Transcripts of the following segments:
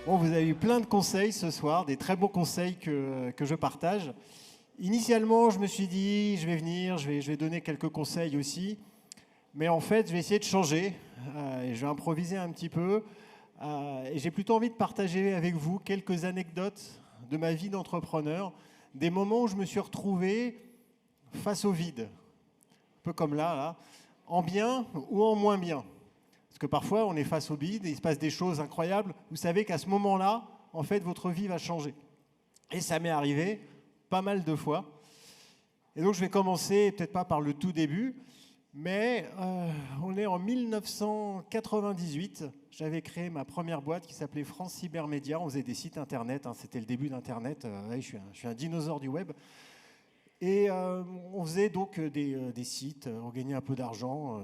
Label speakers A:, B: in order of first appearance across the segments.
A: Bon, vous avez eu plein de conseils ce soir, des très beaux conseils que je partage. Initialement, je me suis dit, je vais venir, je vais donner quelques conseils aussi. Mais en fait, je vais essayer de changer. Et je vais improviser un petit peu. Et j'ai plutôt envie de partager avec vous quelques anecdotes de ma vie d'entrepreneur, des moments où je me suis retrouvé face au vide, un peu comme là, en bien ou en moins bien. Parce que parfois, on est face au vide et il se passe des choses incroyables. Vous savez qu'à ce moment-là, en fait, votre vie va changer. Et ça m'est arrivé pas mal de fois. Et donc, je vais commencer, peut-être pas par le tout début, mais on est en 1998. J'avais créé ma première boîte qui s'appelait France Cybermédia. On faisait des sites Internet. C'était le début d'Internet. Je suis un dinosaure du web. Et on faisait donc des sites. On gagnait un peu d'argent.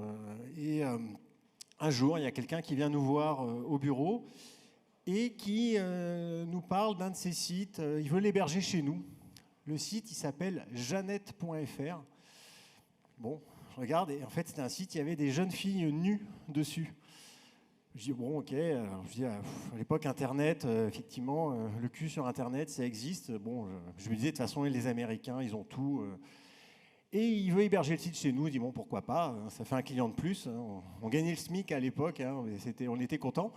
A: Un jour, il y a quelqu'un qui vient nous voir au bureau et qui nous parle d'un de ses sites. Il veut l'héberger chez nous. Le site, il s'appelle Jeannette.fr. Bon, je regarde et en fait, c'était un site, il y avait des jeunes filles nues dessus. Je dis, bon, ok. Je dis, à l'époque, Internet, effectivement, le cul sur Internet, ça existe. Bon, je me disais, de toute façon, les Américains, ils ont tout. Et il veut héberger le site chez nous. Il dit, bon, pourquoi pas, ça fait un client de plus. On gagnait le SMIC à l'époque, on était contents.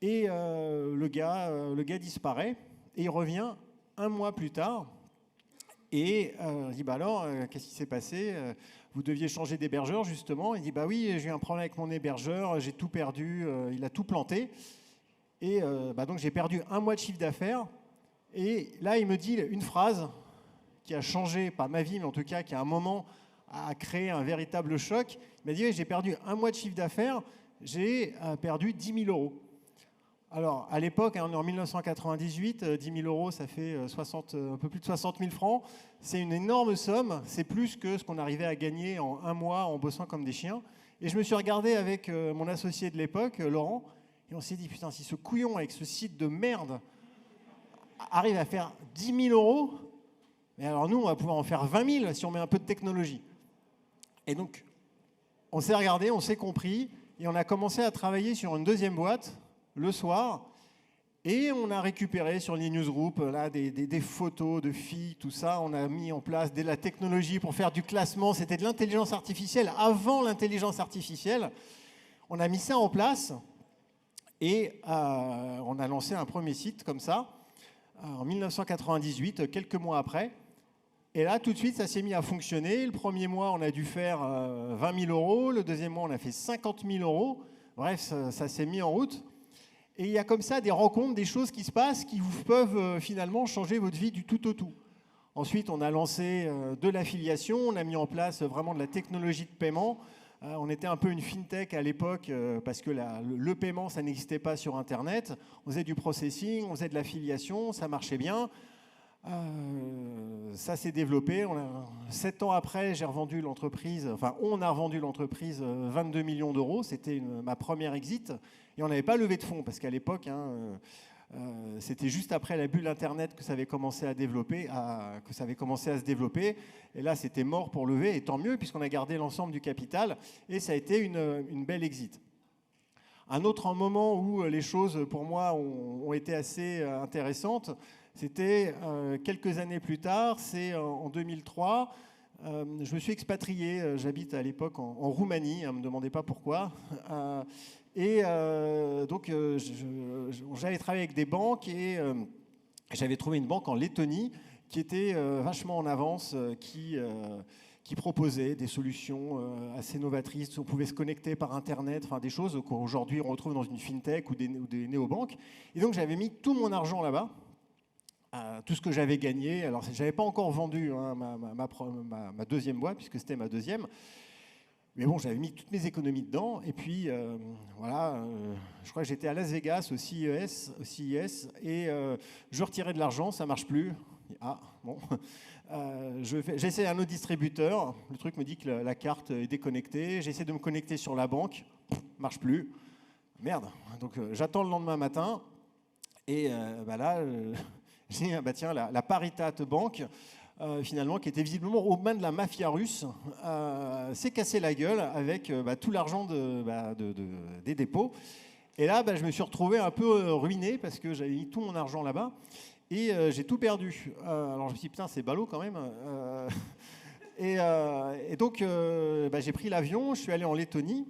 A: Et le gars disparaît et il revient un mois plus tard. Et il dit, bah alors, qu'est-ce qui s'est passé? Vous deviez changer d'hébergeur, justement. Il dit, bah oui, j'ai eu un problème avec mon hébergeur, j'ai tout perdu, il a tout planté. Et donc j'ai perdu un mois de chiffre d'affaires. Et là, il me dit une phrase qui a changé, pas ma vie, mais en tout cas qui à un moment a créé un véritable choc. Il m'a dit, oui, j'ai perdu un mois de chiffre d'affaires, j'ai perdu 10 000 euros. Alors, à l'époque, on est en 1998, 10 000 euros, ça fait un peu plus de 60 000 francs. C'est une énorme somme, c'est plus que ce qu'on arrivait à gagner en un mois en bossant comme des chiens. Et je me suis regardé avec mon associé de l'époque, Laurent, et on s'est dit, putain, si ce couillon avec ce site de merde arrive à faire 10 000 euros, mais alors nous, on va pouvoir en faire 20 000 si on met un peu de technologie. Et donc, on s'est regardé, on s'est compris, et on a commencé à travailler sur une deuxième boîte, le soir, et on a récupéré sur les newsgroups là, des photos de filles, tout ça. On a mis en place de la technologie pour faire du classement. C'était de l'intelligence artificielle avant l'intelligence artificielle. On a mis ça en place et on a lancé un premier site comme ça en 1998, quelques mois après. Et là, tout de suite, ça s'est mis à fonctionner. Le premier mois, on a dû faire 20 000 euros. Le deuxième mois, on a fait 50 000 euros. Bref, ça s'est mis en route. Et il y a comme ça des rencontres, des choses qui se passent qui vous peuvent finalement changer votre vie du tout au tout. Ensuite, on a lancé de l'affiliation, on a mis en place vraiment de la technologie de paiement. On était un peu une fintech à l'époque parce que le paiement, ça n'existait pas sur Internet. On faisait du processing, on faisait de l'affiliation, ça marchait bien. Ça s'est développé. 7 ans après, j'ai revendu l'entreprise, enfin on a revendu l'entreprise 22 millions d'euros. C'était ma première exit. Et on n'avait pas levé de fonds parce qu'à l'époque, c'était juste après la bulle Internet que ça avait commencé à se développer. Et là, c'était mort pour lever. Et tant mieux puisqu'on a gardé l'ensemble du capital. Et ça a été une belle exit. Un autre moment où les choses, pour moi, ont été assez intéressantes, c'était quelques années plus tard, c'est en 2003. Je me suis expatrié, j'habite à l'époque en Roumanie, ne me demandez pas pourquoi. Donc j'avais travaillé avec des banques et j'avais trouvé une banque en Lettonie qui était vachement en avance, qui proposait des solutions assez novatrices. On pouvait se connecter par Internet, enfin des choses qu'aujourd'hui on retrouve dans une fintech ou des néobanques. Et donc j'avais mis tout mon argent là-bas. Tout ce que j'avais gagné. Alors, je n'avais pas encore vendu ma deuxième boîte, puisque c'était ma deuxième. Mais bon, j'avais mis toutes mes économies dedans. Et puis, je crois que j'étais à Las Vegas, au CES, et je retirais de l'argent, ça ne marche plus. Ah, bon. J'essaie un autre distributeur. Le truc me dit que la carte est déconnectée. J'essaie de me connecter sur la banque. Marche plus. Merde. Donc, j'attends le lendemain matin. Et là... j'ai tiens, la Paritate Bank, finalement, qui était visiblement aux mains de la mafia russe, s'est cassé la gueule avec tout l'argent des dépôts. Et là, je me suis retrouvé un peu ruiné parce que j'avais mis tout mon argent là-bas et j'ai tout perdu. Alors je me suis dit, putain, c'est ballot quand même. Et donc, j'ai pris l'avion, je suis allé en Lettonie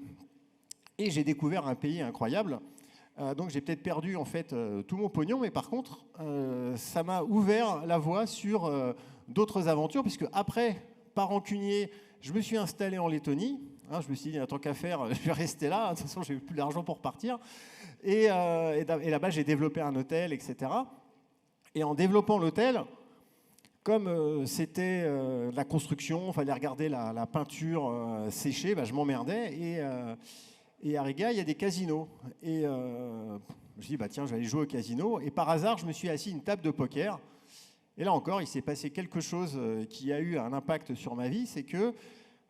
A: et j'ai découvert un pays incroyable. Donc j'ai peut-être perdu en fait tout mon pognon, mais par contre, ça m'a ouvert la voie sur d'autres aventures, puisque après, par rancunier, je me suis installé en Lettonie. Je me suis dit, tant qu'à faire, je vais rester là. De toute façon, j'ai plus d'argent pour partir. Et là-bas, j'ai développé un hôtel, etc. Et en développant l'hôtel, comme c'était la construction, il fallait regarder la peinture sécher, je m'emmerdais. Et à Riga, il y a des casinos. Et je me suis dit, tiens, je vais aller jouer au casino. Et par hasard, je me suis assis à une table de poker. Et là encore, il s'est passé quelque chose qui a eu un impact sur ma vie. C'est que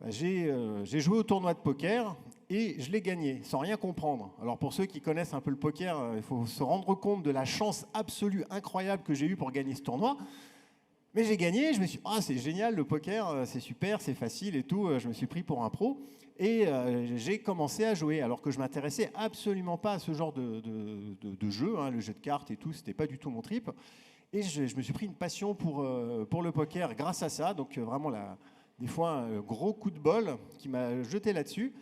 A: j'ai joué au tournoi de poker et je l'ai gagné, sans rien comprendre. Alors pour ceux qui connaissent un peu le poker, il faut se rendre compte de la chance absolue, incroyable que j'ai eue pour gagner ce tournoi. Mais j'ai gagné, je me suis dit, c'est génial, le poker, c'est super, c'est facile et tout. Je me suis pris pour un pro. Et j'ai commencé à jouer, alors que je m'intéressais absolument pas à ce genre de jeu, le jeu de cartes et tout, c'était pas du tout mon trip. Et je me suis pris une passion pour le poker grâce à ça, donc vraiment des fois un gros coup de bol qui m'a jeté là-dessus.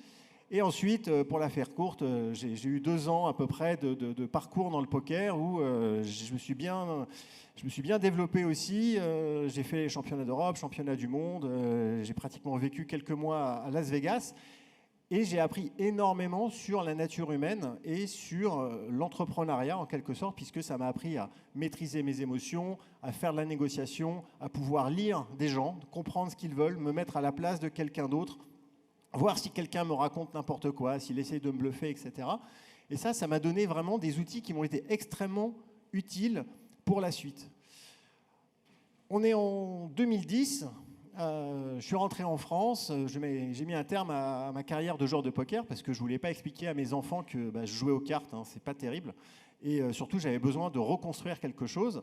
A: Et ensuite, pour la faire courte, j'ai eu 2 ans à peu près de parcours dans le poker où je me suis bien développé aussi. J'ai fait les championnats d'Europe, championnats du monde. J'ai pratiquement vécu quelques mois à Las Vegas. Et j'ai appris énormément sur la nature humaine et sur l'entrepreneuriat en quelque sorte, puisque ça m'a appris à maîtriser mes émotions, à faire de la négociation, à pouvoir lire des gens, comprendre ce qu'ils veulent, me mettre à la place de quelqu'un d'autre, voir si quelqu'un me raconte n'importe quoi, s'il essaye de me bluffer, etc. Et ça m'a donné vraiment des outils qui m'ont été extrêmement utiles pour la suite. On est en 2010, je suis rentré en France, j'ai mis un terme à ma carrière de joueur de poker parce que je ne voulais pas expliquer à mes enfants que je jouais aux cartes, c'est pas terrible. Et surtout, j'avais besoin de reconstruire quelque chose.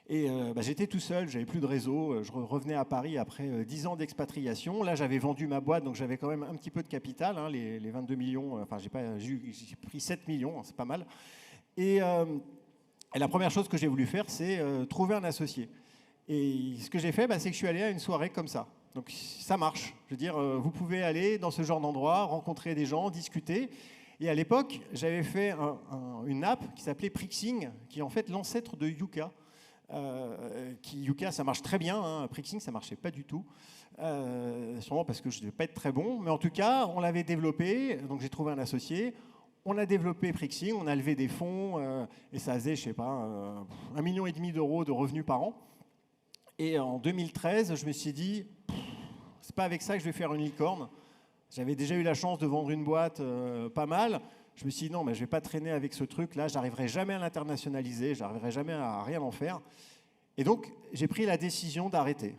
A: Et j'étais tout seul, j'avais plus de réseau, je revenais à Paris après 10 ans d'expatriation. Là, j'avais vendu ma boîte, donc j'avais quand même un petit peu de capital, les 22 millions, j'ai pris 7 millions, c'est pas mal. Et la première chose que j'ai voulu faire, c'est trouver un associé. Et ce que j'ai fait, c'est que je suis allé à une soirée comme ça. Donc ça marche. Je veux dire, vous pouvez aller dans ce genre d'endroit, rencontrer des gens, discuter. Et à l'époque, j'avais fait une app qui s'appelait Prixing, qui est en fait l'ancêtre de Yuka. Yuka, ça marche très bien. Prixing, ça marchait pas du tout. Sûrement parce que je ne devais pas être très bon. Mais en tout cas, on l'avait développé. Donc j'ai trouvé un associé. On a développé Prixing, on a levé des fonds. Et ça faisait, je sais pas, 1,5 million d'euros de revenus par an. Et en 2013, je me suis dit, c'est pas avec ça que je vais faire une licorne. J'avais déjà eu la chance de vendre une boîte pas mal. Je me suis dit, non, mais je ne vais pas traîner avec ce truc-là. Je n'arriverai jamais à l'internationaliser. Je n'arriverai jamais à rien en faire. Et donc, j'ai pris la décision d'arrêter.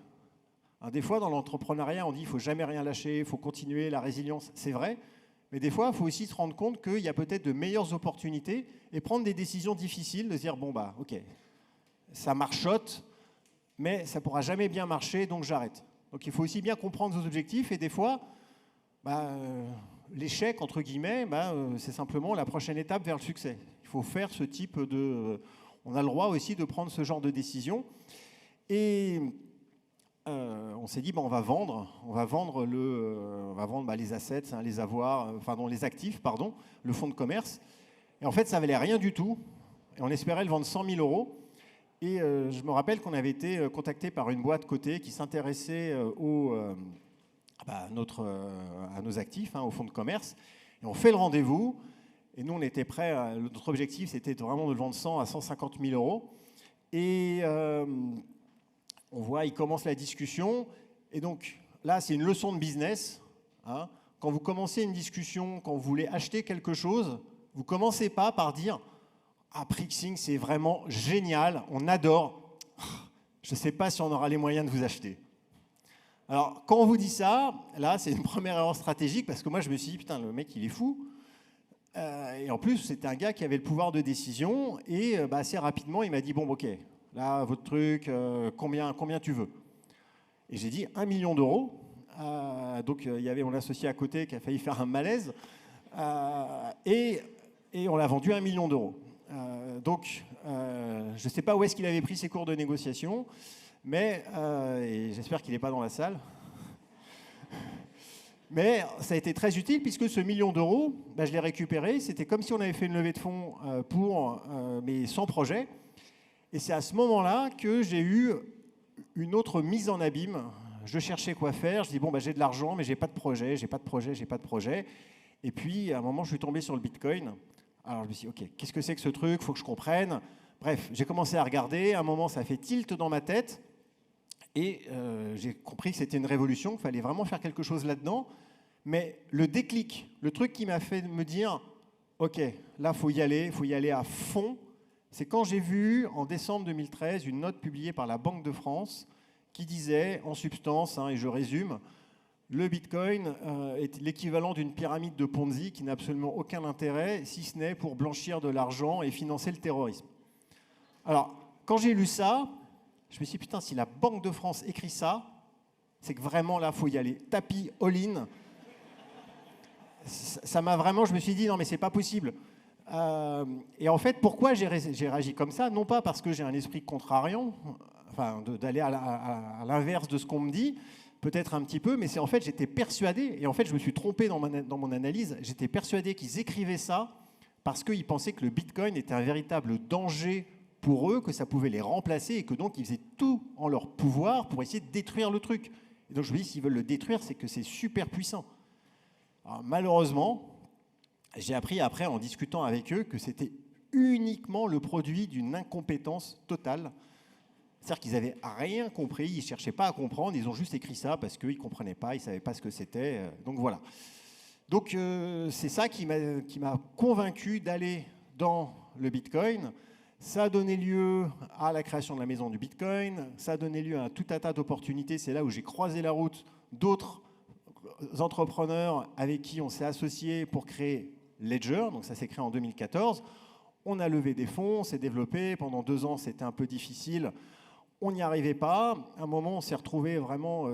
A: Des fois, dans l'entrepreneuriat, on dit qu'il ne faut jamais rien lâcher, il faut continuer, la résilience, c'est vrai. Mais des fois, il faut aussi se rendre compte qu'il y a peut-être de meilleures opportunités et prendre des décisions difficiles, de se dire, ok, ça marchote, mais ça ne pourra jamais bien marcher, donc j'arrête. Donc il faut aussi bien comprendre vos objectifs et des fois, l'échec, entre guillemets, c'est simplement la prochaine étape vers le succès. Il faut faire ce type de... On a le droit aussi de prendre ce genre de décision. Et on s'est dit, on va vendre les assets, les avoirs, les actifs, le fonds de commerce. Et en fait, ça valait rien du tout. Et on espérait le vendre 100 000 euros. Et je me rappelle qu'on avait été contacté par une boîte cotée qui s'intéressait à nos actifs, au fonds de commerce. Et on fait le rendez-vous. Et nous, on était prêts. Notre objectif, c'était vraiment de le vendre 100 à 150 000 euros. Et on voit, il commence la discussion. Et donc, là, c'est une leçon de business. Quand vous commencez une discussion, quand vous voulez acheter quelque chose, vous ne commencez pas par dire... Prixing, c'est vraiment génial, on adore. Je ne sais pas si on aura les moyens de vous acheter. Alors, quand on vous dit ça, là, c'est une première erreur stratégique parce que moi, je me suis dit, putain, le mec, il est fou. Et en plus, c'était un gars qui avait le pouvoir de décision. Et assez rapidement, il m'a dit, ok, là, votre truc, combien tu veux? Et j'ai dit 1 million d'euros. Donc, il y avait mon associé à côté qui a failli faire un malaise. Et et on l'a vendu à 1 million d'euros. Donc, je ne sais pas où est-ce qu'il avait pris ses cours de négociation, mais et j'espère qu'il n'est pas dans la salle. Mais ça a été très utile puisque ce million d'euros, bah, je l'ai récupéré. C'était comme si on avait fait une levée de fonds pour mes 100 projets. Et c'est à ce moment-là que j'ai eu une autre mise en abîme. Je cherchais quoi faire. Je dis, bon, bah, j'ai de l'argent, mais j'ai pas de projet, j'ai pas de projet, j'ai pas de projet. Et puis, à un moment, je suis tombé sur le Bitcoin. Alors, je me suis dit, OK, qu'est-ce que c'est que ce truc? Il faut que je comprenne. Bref, j'ai commencé à regarder. À un moment, ça a fait tilt dans ma tête. Et j'ai compris que c'était une révolution, qu'il fallait vraiment faire quelque chose là-dedans. Mais le déclic, le truc qui m'a fait me dire, OK, là, il faut y aller à fond, c'est quand j'ai vu, en décembre 2013, une note publiée par la Banque de France qui disait, en substance, et je résume, le Bitcoin est l'équivalent d'une pyramide de Ponzi qui n'a absolument aucun intérêt, si ce n'est pour blanchir de l'argent et financer le terrorisme. Alors, quand j'ai lu ça, je me suis dit, putain, si la Banque de France écrit ça, c'est que vraiment, là, il faut y aller. Tapis, all-in. Ça m'a vraiment, je me suis dit, non, mais c'est pas possible. Et en fait, pourquoi j'ai réagi comme ça? Non pas parce que j'ai un esprit contrariant, enfin, d'aller à l'inverse de ce qu'on me dit, peut-être un petit peu, mais c'est en fait, j'étais persuadé, et en fait, je me suis trompé dans mon analyse, j'étais persuadé qu'ils écrivaient ça parce qu'ils pensaient que le Bitcoin était un véritable danger pour eux, que ça pouvait les remplacer, et que donc ils faisaient tout en leur pouvoir pour essayer de détruire le truc. Et donc je me dis, s'ils veulent le détruire, c'est que c'est super puissant. Alors, malheureusement, j'ai appris après, en discutant avec eux, que c'était uniquement le produit d'une incompétence totale. C'est-à-dire qu'ils n'avaient rien compris, ils ne cherchaient pas à comprendre, ils ont juste écrit ça parce qu'ils ne comprenaient pas, ils ne savaient pas ce que c'était. Donc voilà. Donc c'est ça qui m'a convaincu d'aller dans le Bitcoin. Ça a donné lieu à la création de la maison du Bitcoin, ça a donné lieu à tout un tas d'opportunités. C'est là où j'ai croisé la route d'autres entrepreneurs avec qui on s'est associé pour créer Ledger. Donc ça s'est créé en 2014. On a levé des fonds, on s'est développé. Pendant 2 ans, c'était un peu difficile. On n'y arrivait pas. À un moment, on s'est retrouvé vraiment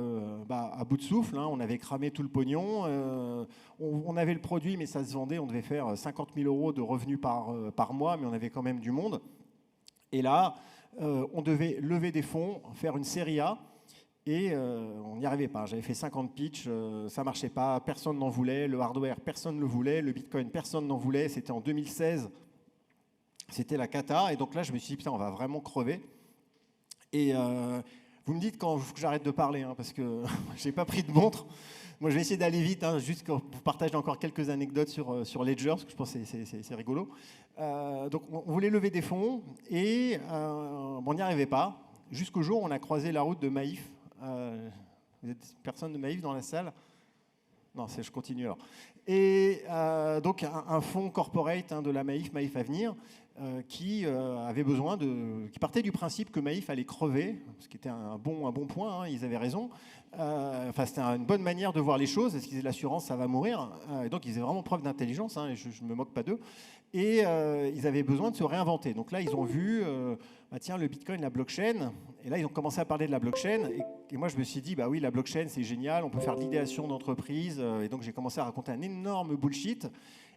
A: à bout de souffle. On avait cramé tout le pognon. On avait le produit, mais ça se vendait. On devait faire 50 000 euros de revenus par mois, mais on avait quand même du monde. Et là, on devait lever des fonds, faire une série A, et on n'y arrivait pas. J'avais fait 50 pitchs, ça ne marchait pas, personne n'en voulait. Le hardware, personne ne le voulait. Le Bitcoin, personne n'en voulait. C'était en 2016. C'était la cata. Et donc là, je me suis dit, putain, on va vraiment crever. Et vous me dites quand j'arrête de parler, parce que je n'ai pas pris de montre. Moi, je vais essayer d'aller vite, juste pour vous partager encore quelques anecdotes sur Ledger, parce que je pense que c'est rigolo. Donc, on voulait lever des fonds et on n'y arrivait pas. Jusqu'au jour où on a croisé la route de Maïf. Vous êtes personne de Maïf dans la salle? Non, je continue alors. Et donc, un fonds corporate de la Maïf Avenir, qui avait besoin qui partait du principe que Maïf allait crever, ce qui était un bon point, ils avaient raison. C'était une bonne manière de voir les choses, parce qu'ils disaient l'assurance, ça va mourir. Et donc, ils faisaient vraiment preuve d'intelligence, et je ne me moque pas d'eux. Et ils avaient besoin de se réinventer. Donc là, ils ont vu, tiens, le Bitcoin, la blockchain. Et là, ils ont commencé à parler de la blockchain. Et moi, je me suis dit, bah oui, la blockchain, c'est génial, on peut faire de l'idéation d'entreprise. Et donc, j'ai commencé à raconter un énorme bullshit.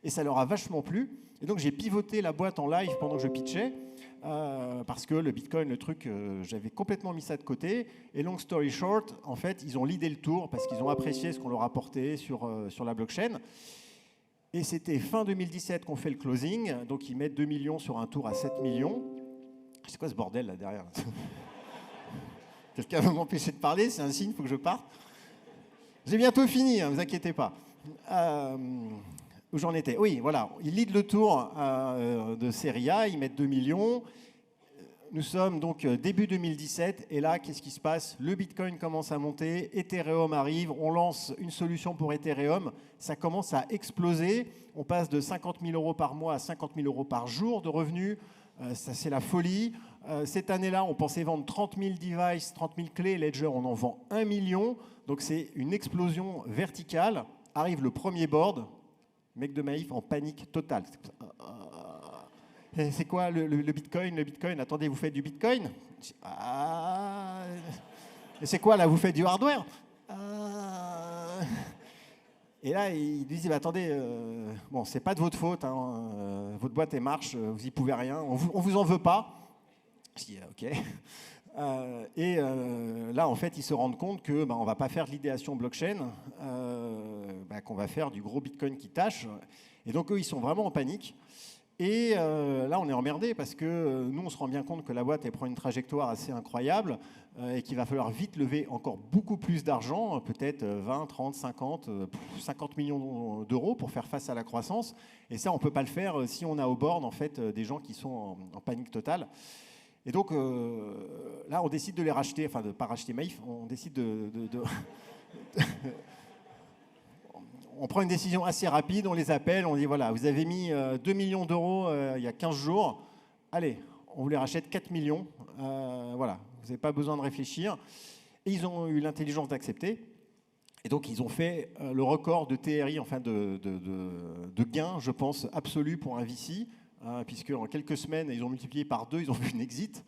A: Et ça leur a vachement plu. Et donc, j'ai pivoté la boîte en live pendant que je pitchais. Parce que le Bitcoin, le truc, j'avais complètement mis ça de côté. Et long story short, en fait, ils ont leadé le tour parce qu'ils ont apprécié ce qu'on leur apportait sur la blockchain. Et c'était fin 2017 qu'on fait le closing. Donc, ils mettent 2 millions sur un tour à 7 millions. C'est quoi ce bordel là derrière? Quelqu'un veut m'empêcher de parler? C'est un signe, il faut que je parte. J'ai bientôt fini, ne vous inquiétez pas. Où j'en étais? Oui, voilà. Ils lead le tour de Série A, ils mettent 2 millions. Nous sommes donc début 2017, et là, qu'est-ce qui se passe? Le Bitcoin commence à monter, Ethereum arrive, on lance une solution pour Ethereum, ça commence à exploser. On passe de 50 000 euros par mois à 50 000 euros par jour de revenus. Ça, c'est la folie. Cette année-là, on pensait vendre 30 000 devices, 30 000 clés. Ledger, on en vend 1 million. Donc, c'est une explosion verticale. Arrive le premier board. Mec de Maïf en panique totale. C'est quoi le Bitcoin? Le Bitcoin, attendez, vous faites du Bitcoin? Et c'est quoi là? Vous faites du hardware? Et là, il disait, bah, attendez, bon, c'est pas de votre faute, hein, votre boîte elle marche, vous y pouvez rien, on vous en veut pas. Je dis, ok. Là, en fait, ils se rendent compte que bah, on va pas faire de l'idéation blockchain, qu'on va faire du gros Bitcoin qui tâche. Et donc, eux, ils sont vraiment en panique. Et là, on est emmerdé parce que nous, on se rend bien compte que la boîte, elle prend une trajectoire assez incroyable et qu'il va falloir vite lever encore beaucoup plus d'argent, peut-être 20, 30, 50, 50 millions d'euros pour faire face à la croissance. Et ça, on ne peut pas le faire si on a au board en fait, des gens qui sont en panique totale. Et donc là, on décide de les racheter, enfin de ne pas racheter Maïf, on décide on prend une décision assez rapide, on les appelle, on dit voilà, vous avez mis 2 millions d'euros il y a 15 jours, allez, on vous les rachète 4 millions, voilà, vous n'avez pas besoin de réfléchir. Et ils ont eu l'intelligence d'accepter. Et donc ils ont fait le record de TRI, enfin de gains, je pense, absolu pour un VC, puisque en quelques semaines, ils ont multiplié par 2, ils ont vu une exit.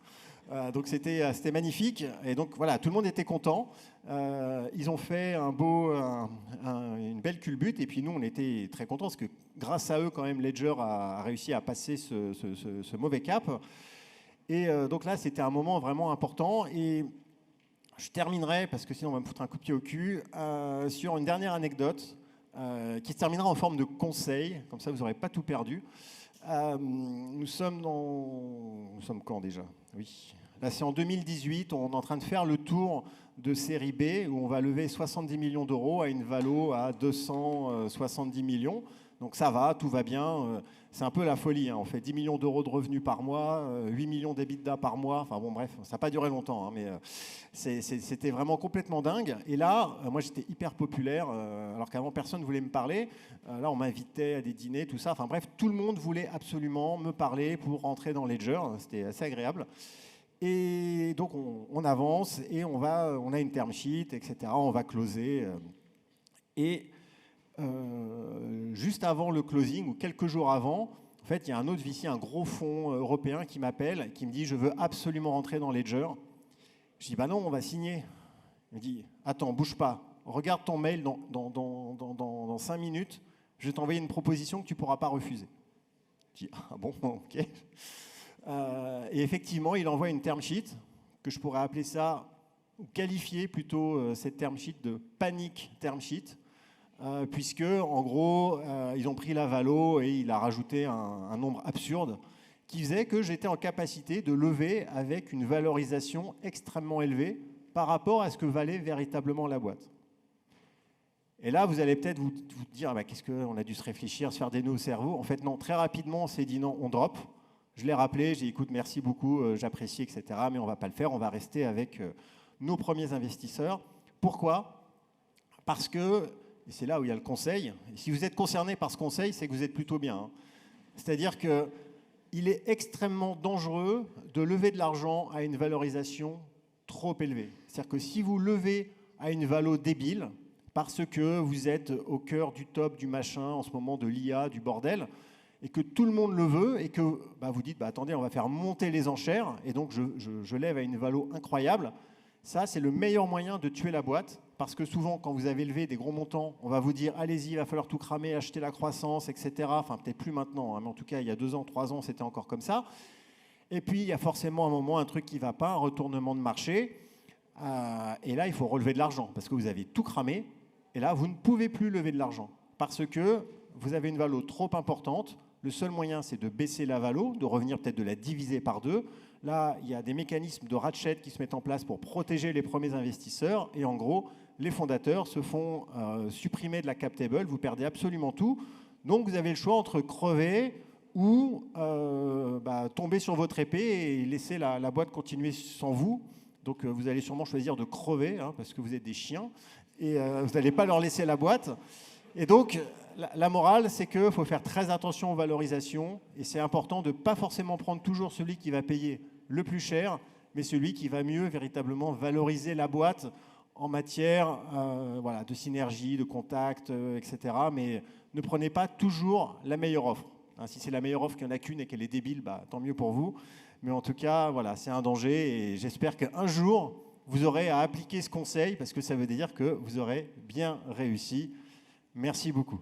A: Donc c'était magnifique. Et donc voilà, tout le monde était content. Ils ont fait une belle culbute. Et puis nous, on était très contents parce que grâce à eux, quand même, Ledger a réussi à passer ce mauvais cap. Et donc là, c'était un moment vraiment important. Et je terminerai, parce que sinon on va me foutre un coup de pied au cul, sur une dernière anecdote qui se terminera en forme de conseil. Comme ça, vous n'aurez pas tout perdu. Nous sommes quand déjà? Oui. Là, c'est en 2018. On est en train de faire le tour de série B où on va lever 70 millions d'euros à une valo à 270 millions. Donc ça va, tout va bien. C'est un peu la folie, hein. On fait 10 millions d'euros de revenus par mois, 8 millions d'EBITDA par mois. Enfin bon, bref, ça n'a pas duré longtemps, hein, mais c'était vraiment complètement dingue. Et là, moi, j'étais hyper populaire, alors qu'avant, personne ne voulait me parler. Là, on m'invitait à des dîners, tout ça. Enfin bref, tout le monde voulait absolument me parler pour rentrer dans Ledger. C'était assez agréable. Et donc, on avance et on a une term sheet, etc. On va closer. Juste avant le closing, ou quelques jours avant, en fait, il y a un autre VC, un gros fonds européen qui m'appelle, qui me dit « Je veux absolument rentrer dans Ledger ». Je dis « Bah non, on va signer ». Il me dit « Attends, bouge pas. Regarde ton mail dans 5 minutes. Je vais t'envoyer une proposition que tu ne pourras pas refuser. » Je dis « Ah bon, ok ». Et effectivement, il envoie une term sheet, que je pourrais appeler ça, ou qualifier plutôt cette term sheet de panic term sheet, puisque en gros, ils ont pris la valo et il a rajouté un nombre absurde qui faisait que j'étais en capacité de lever avec une valorisation extrêmement élevée par rapport à ce que valait véritablement la boîte. Et là, vous allez peut-être vous dire, bah, qu'est-ce qu'on a dû se réfléchir, se faire des nœuds au cerveau. En fait, non, très rapidement, on s'est dit non, on drop. Je l'ai rappelé, j'ai dit, écoute, merci beaucoup, j'apprécie, etc. Mais on ne va pas le faire, on va rester avec nos premiers investisseurs. Pourquoi? Parce que, et c'est là où il y a le conseil, et si vous êtes concerné par ce conseil, c'est que vous êtes plutôt bien, hein. C'est-à-dire qu'il est extrêmement dangereux de lever de l'argent à une valorisation trop élevée. C'est-à-dire que si vous levez à une valo débile, parce que vous êtes au cœur du top, du machin, en ce moment de l'IA, du bordel, et que tout le monde le veut, et que bah, vous dites, bah, attendez, on va faire monter les enchères, et donc je lève à une valo incroyable, ça c'est le meilleur moyen de tuer la boîte, parce que souvent quand vous avez levé des gros montants, on va vous dire, allez-y, il va falloir tout cramer, acheter la croissance, etc. Enfin peut-être plus maintenant, hein, mais en tout cas il y a 2 ans, 3 ans, c'était encore comme ça. Et puis il y a forcément un moment, un truc qui ne va pas, un retournement de marché, et là il faut relever de l'argent, parce que vous avez tout cramé, et là vous ne pouvez plus lever de l'argent, parce que vous avez une valo trop importante. Le seul moyen, c'est de baisser la valo, de revenir peut-être de la diviser par 2. Là, il y a des mécanismes de ratchet qui se mettent en place pour protéger les premiers investisseurs. Et en gros, les fondateurs se font supprimer de la cap table. Vous perdez absolument tout. Donc, vous avez le choix entre crever ou tomber sur votre épée et laisser la boîte continuer sans vous. Donc, vous allez sûrement choisir de crever, hein, parce que vous êtes des chiens. Et vous n'allez pas leur laisser la boîte. Et donc, la morale, c'est qu'il faut faire très attention aux valorisations et c'est important de ne pas forcément prendre toujours celui qui va payer le plus cher, mais celui qui va mieux véritablement valoriser la boîte en matière de synergie, de contact, etc. Mais ne prenez pas toujours la meilleure offre. Hein, si c'est la meilleure offre qu'il n'y en a qu'une et qu'elle est débile, bah, tant mieux pour vous. Mais en tout cas, voilà, c'est un danger et j'espère qu'un jour, vous aurez à appliquer ce conseil parce que ça veut dire que vous aurez bien réussi. Merci beaucoup.